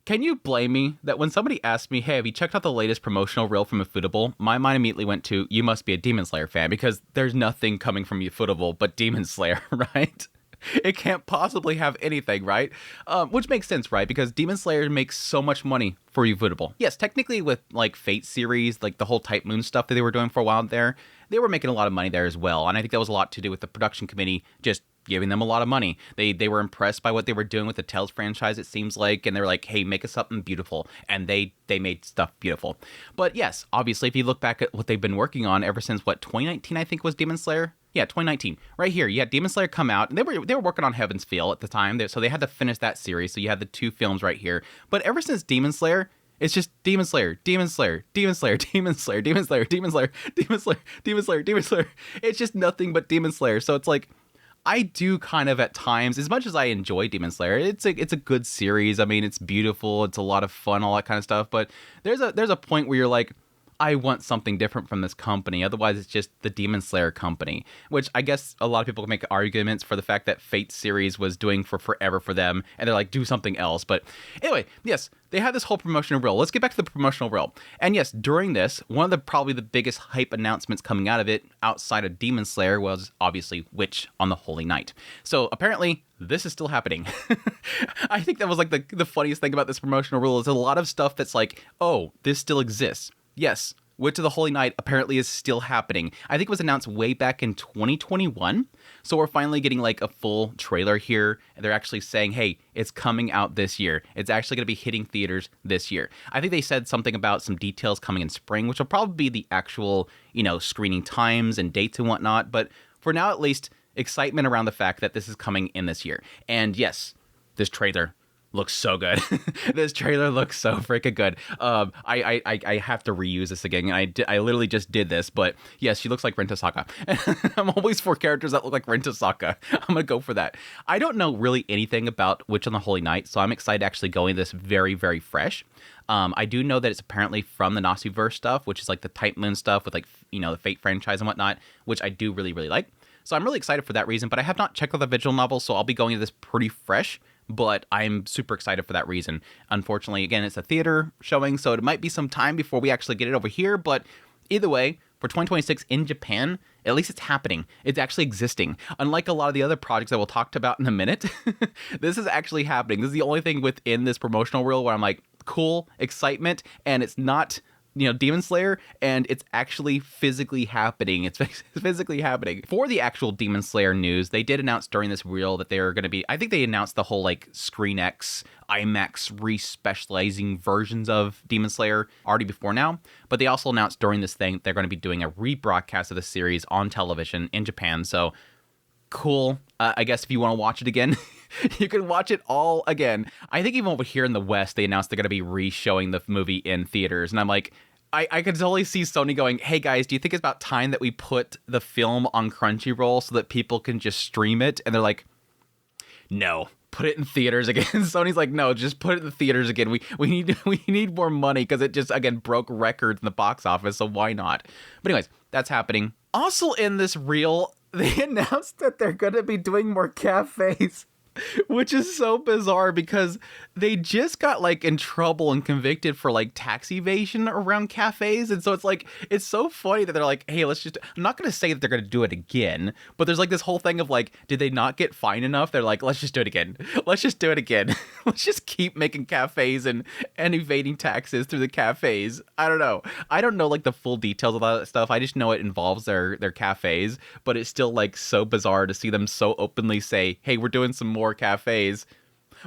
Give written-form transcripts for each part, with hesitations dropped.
Can you blame me that when somebody asked me, hey, have you checked out the latest promotional reel from Ufotable? My mind immediately went to, you must be a Demon Slayer fan because there's nothing coming from Ufotable but Demon Slayer, right? It can't possibly have anything, right? Which makes sense, right? Because Demon Slayer makes so much money for Ufotable. Yes, technically with like Fate series, like the whole Type Moon stuff that they were doing for a while there, they were making a lot of money there as well. And I think that was a lot to do with the production committee just giving them a lot of money. They were impressed by what they were doing with the Tales franchise, it seems like, and they were like, hey, make us something beautiful. And they made stuff beautiful. But yes, obviously, if you look back at what they've been working on ever since, 2019, I think was Demon Slayer? Yeah, 2019. Right here, you had Demon Slayer come out, and they were working on Heaven's Feel at the time, so they had to finish that series, so you had the 2 films right here. But ever since Demon Slayer, it's just Demon Slayer, Demon Slayer, Demon Slayer, Demon Slayer, Demon Slayer, Demon Slayer, Demon Slayer, Demon Slayer, Demon Slayer. It's just nothing but Demon Slayer. So it's like, I do kind of at times, as much as I enjoy Demon Slayer, it's a good series. I mean, it's beautiful, it's a lot of fun, all that kind of stuff. But there's a point where you're like, I want something different from this company. Otherwise, it's just the Demon Slayer company, which I guess a lot of people make arguments for the fact that Fate series was doing for forever for them, and they're like, do something else. But anyway, yes, they had this whole promotional reel. Let's get back to the promotional reel. And yes, during this, one of the probably the biggest hype announcements coming out of it outside of Demon Slayer was obviously Witch on the Holy Night. So apparently, this is still happening. I think that was like the funniest thing about this promotional reel is a lot of stuff that's like, oh, this still exists. Yes, Witch of the Holy Night apparently is still happening. I think it was announced way back in 2021. So we're finally getting like a full trailer here. And they're actually saying, hey, it's coming out this year. It's actually going to be hitting theaters this year. I think they said something about some details coming in spring, which will probably be the actual, screening times and dates and whatnot. But for now, at least, excitement around the fact that this is coming in this year. And yes, this trailer looks so good. This trailer looks so freaking good. I have to reuse this again. I literally just did this, but yes, she looks like Rin Tosaka. I'm always for characters that look like Rin Tosaka. I'm gonna go for that. I don't know really anything about Witch on the Holy Night, so I'm excited to actually go into this very, very fresh. I do know that it's apparently from the Nasuverse stuff, which is like the Type Moon stuff with like, the Fate franchise and whatnot, which I do really, really like. So I'm really excited for that reason, but I have not checked out the visual novel, so I'll be going into this pretty fresh. But I'm super excited for that reason. Unfortunately, again, it's a theater showing, so it might be some time before we actually get it over here. But either way, for 2026 in Japan, at least it's happening. It's actually existing. Unlike a lot of the other projects that we'll talk about in a minute, this is actually happening. This is the only thing within this promotional reel where I'm like, cool, excitement, and it's not Demon Slayer, and it's actually physically happening. It's physically happening. For the actual Demon Slayer news, they did announce during this reel that they're going to be, I think they announced the whole like Screen X, IMAX re-specializing versions of Demon Slayer already before now, but they also announced during this thing they're going to be doing a rebroadcast of the series on television in Japan, so cool. I guess if you want to watch it again, you can watch it all again. I think even over here in the West, they announced they're going to be re-showing the movie in theaters. And I'm like, I could totally see Sony going, hey guys, do you think it's about time that we put the film on Crunchyroll so that people can just stream it? And they're like, no, put it in theaters again. Sony's like, no, just put it in the theaters again. We need more money because it just, again, broke records in the box office. So why not? But anyways, that's happening. Also in this reel, they announced that they're going to be doing more cafes, which is so bizarre because they just got like in trouble and convicted for like tax evasion around cafes. And so it's like, it's so funny that they're like, hey, I'm not going to say that they're going to do it again, but there's like this whole thing of like, did they not get fined enough? They're like, let's just do it again. Let's just do it again. Let's just keep making cafes and evading taxes through the cafes. I don't know like the full details of all that stuff. I just know it involves their cafes, but it's still like so bizarre to see them so openly say, hey, we're doing some more cafes.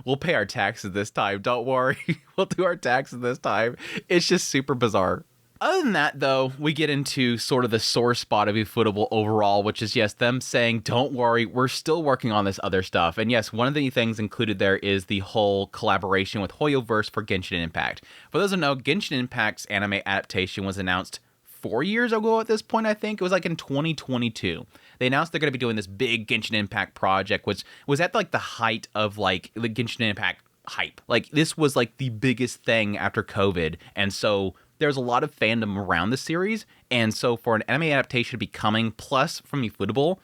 We'll pay our taxes this time. Don't worry. We'll do our taxes this time. It's just super bizarre. Other than that, though, we get into sort of the sore spot of Ufotable overall, which is, yes, them saying, don't worry, we're still working on this other stuff. And yes, one of the things included there is the whole collaboration with Hoyoverse for Genshin Impact. For those who know, Genshin Impact's anime adaptation was announced 4 years ago at this point, I think. It was like in 2022. They announced they're going to be doing this big Genshin Impact project, which was at like the height of like the Genshin Impact hype. Like this was like the biggest thing after COVID. And so there's a lot of fandom around the series. And so for an anime adaptation to be coming, plus from Ufotable,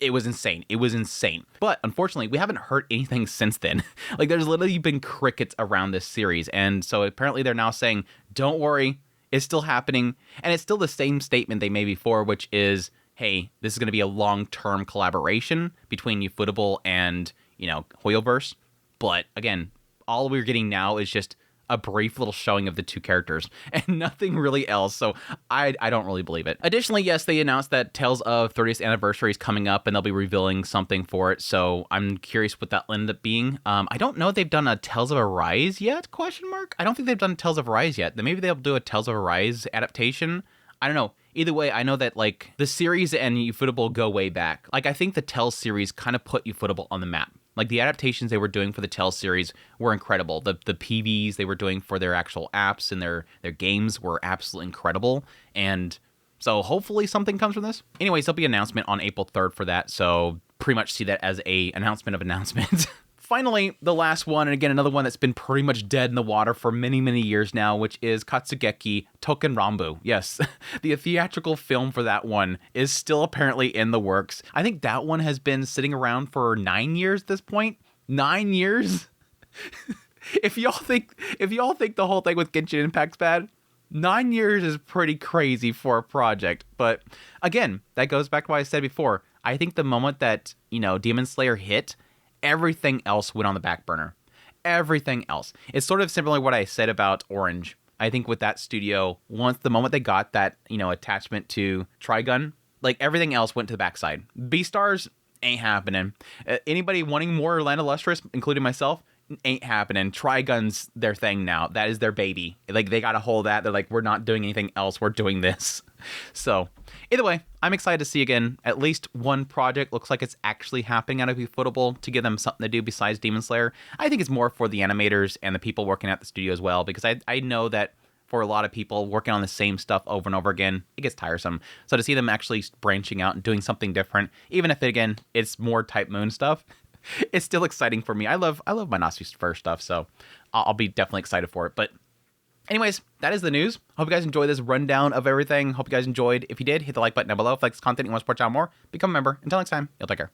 It was insane. It was insane. But unfortunately, we haven't heard anything since then. Like, there's literally been crickets around this series. And so apparently they're now saying, don't worry, it's still happening. And it's still the same statement they made before, which is, hey, this is going to be a long-term collaboration between Ufotable and, Hoyoverse. But again, all we're getting now is just a brief little showing of the two characters and nothing really else. So I don't really believe it. Additionally, yes, they announced that Tales of 30th Anniversary is coming up and they'll be revealing something for it. So I'm curious what that will end up being. I don't know if they've done a Tales of Arise yet, ? I don't think they've done Tales of Arise yet. Then maybe they'll do a Tales of Arise adaptation. I don't know. Either way, I know that, like, the series and Ufotable go way back. Like, I think the Tales series kind of put Ufotable on the map. Like, the adaptations they were doing for the Tales series were incredible. The PVs they were doing for their actual apps and their games were absolutely incredible. And so hopefully something comes from this. Anyways, there'll be an announcement on April 3rd for that. So pretty much see that as a announcement of announcements. Finally, the last one, and again, another one that's been pretty much dead in the water for many, many years now, which is Katsugeki Token Ranbu. Yes, the theatrical film for that one is still apparently in the works. I think that one has been sitting around for 9 years at this point. 9 years? If y'all think the whole thing with Genshin Impact's bad, 9 years is pretty crazy for a project. But again, that goes back to what I said before. I think the moment that, Demon Slayer hit, everything else went on the back burner. Everything else. It's sort of similar to what I said about Orange. I think with that studio, the moment they got that, attachment to Trigun, like, everything else went to the backside. Beastars ain't happening. Anybody wanting more Land of Lustrous, including myself, ain't happening. Trigun's their thing now. That is their baby. Like, they got a hold of that. They're like, we're not doing anything else. We're doing this. So either way, I'm excited to see again at least one project looks like it's actually happening out of Ufotable to give them something to do besides Demon Slayer. I think it's more for the animators and the people working at the studio as well, because I know that for a lot of people working on the same stuff over and over again, it gets tiresome. So to see them actually branching out and doing something different, even if again it's more Type Moon stuff, it's still exciting for me. I love my Nasu first stuff, so I'll be definitely excited for it. But anyways, that is the news. Hope you guys enjoyed this rundown of everything. Hope you guys enjoyed. If you did, hit the like button down below. If you like this content and you want to support channel more, become a member. Until next time, you'll take care.